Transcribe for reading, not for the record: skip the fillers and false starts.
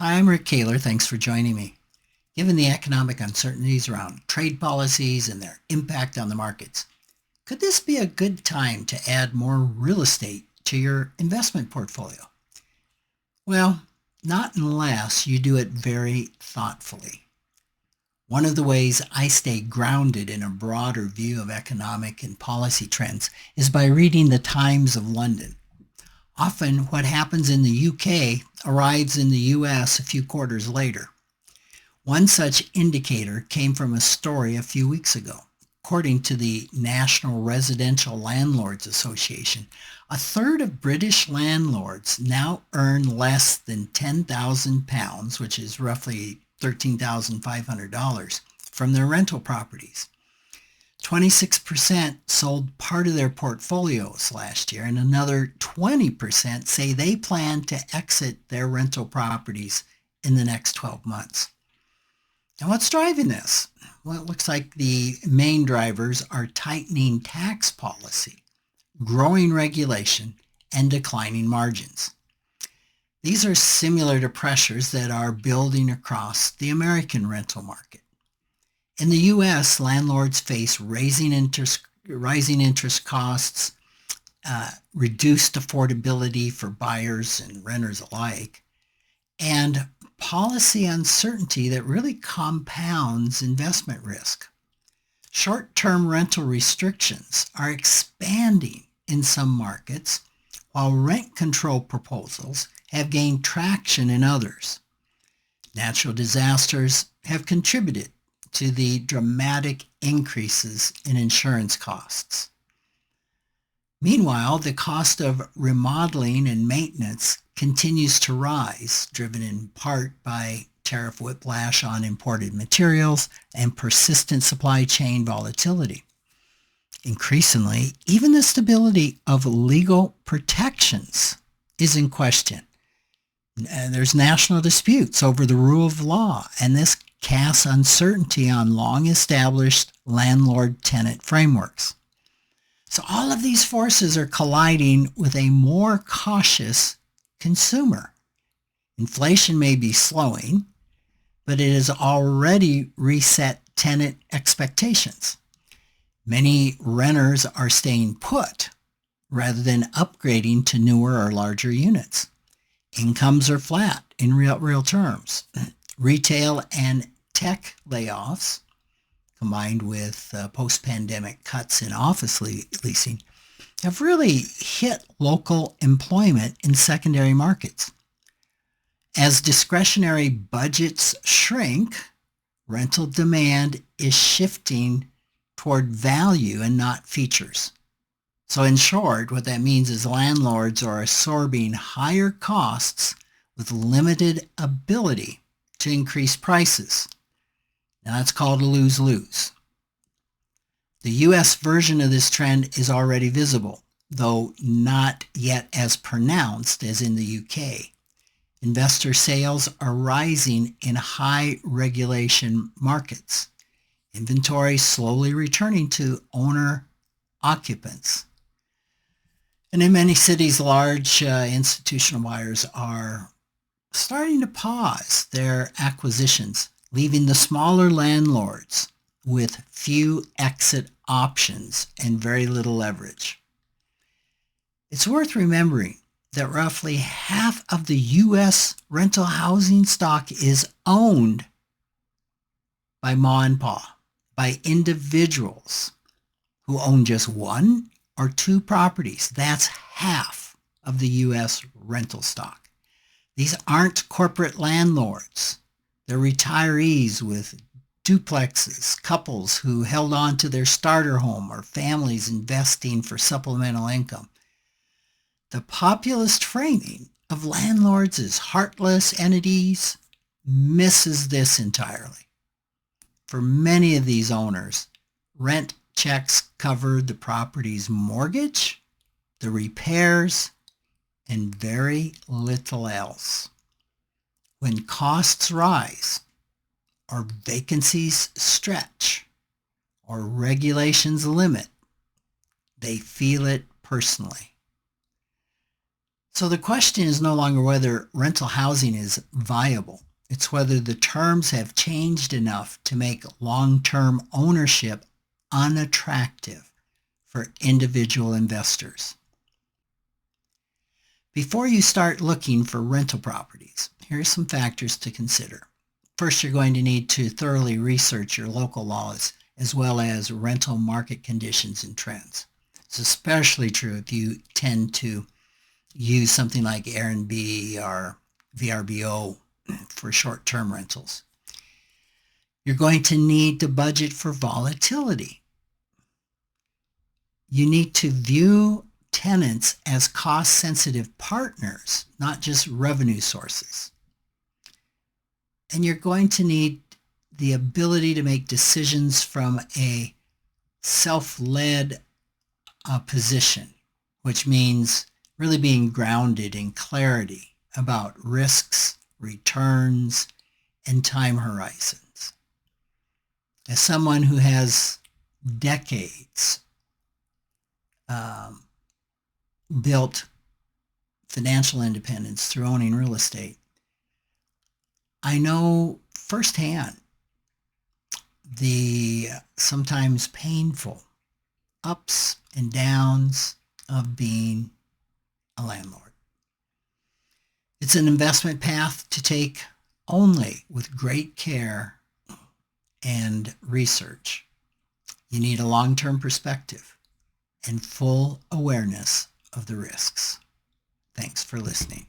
Hi, I'm Rick Kaler. Thanks for joining me. Given the economic uncertainties around trade policies and their impact on the markets, could this be a good time to add more real estate to your investment portfolio? Well, not unless you do it very thoughtfully. One of the ways I stay grounded in a broader view of economic and policy trends is by reading the Times of London. Often, what happens in the UK arrives in the US a few quarters later. One such indicator came from a story a few weeks ago. According to the National Residential Landlords Association, a third of British landlords now earn less than £10,000, which is roughly $13,500, from their rental properties. 26% sold part of their portfolios last year, and another 20% say they plan to exit their rental properties in the next 12 months. Now, what's driving this? Well, it looks like the main drivers are tightening tax policy, growing regulation, and declining margins. These are similar to pressures that are building across the American rental market. In the U.S., landlords face rising interest costs, reduced affordability for buyers and renters alike, and policy uncertainty that really compounds investment risk. Short-term rental restrictions are expanding in some markets, while rent control proposals have gained traction in others. Natural disasters have contributed to the dramatic increases in insurance costs. Meanwhile, the cost of remodeling and maintenance continues to rise, driven in part by tariff whiplash on imported materials and persistent supply chain volatility. Increasingly, even the stability of legal protections is in question. There's national disputes over the rule of law, and this casts uncertainty on long-established landlord-tenant frameworks. So all of these forces are colliding with a more cautious consumer. Inflation may be slowing, but it has already reset tenant expectations. Many renters are staying put rather than upgrading to newer or larger units. Incomes are flat in real terms. Retail and tech layoffs, combined with post-pandemic cuts in office leasing, have really hit local employment in secondary markets. As discretionary budgets shrink, rental demand is shifting toward value and not features. So in short, what that means is landlords are absorbing higher costs with limited ability to increase prices. Now that's called a lose-lose. The U.S. version of this trend is already visible, though not yet as pronounced as in the U.K. Investor sales are rising in high regulation markets. Inventory slowly returning to owner occupants. And in many cities, large institutional buyers are starting to pause their acquisitions, leaving the smaller landlords with few exit options and very little leverage. It's worth remembering that roughly half of the U.S. rental housing stock is owned by ma and pa, by individuals who own just one or two properties. That's half of the U.S. rental stock. These aren't corporate landlords. They're retirees with duplexes, couples who held on to their starter home, or families investing for supplemental income. The populist framing of landlords as heartless entities misses this entirely. For many of these owners, rent checks cover the property's mortgage, the repairs, and very little else. When costs rise, or vacancies stretch, or regulations limit, they feel it personally. So the question is no longer whether rental housing is viable. It's whether the terms have changed enough to make long-term ownership unattractive for individual investors. Before you start looking for rental properties, here are some factors to consider. First, you're going to need to thoroughly research your local laws as well as rental market conditions and trends. It's especially true if you tend to use something like Airbnb or VRBO for short-term rentals. You're going to need to budget for volatility. You need to view tenants as cost-sensitive partners, not just revenue sources. And you're going to need the ability to make decisions from a self-led position, which means really being grounded in clarity about risks, returns, and time horizons. As someone who has decades built financial independence through owning real estate, I know firsthand the sometimes painful ups and downs of being a landlord. It's an investment path to take only with great care and research. You need a long-term perspective and full awareness of the risks. Thanks for listening.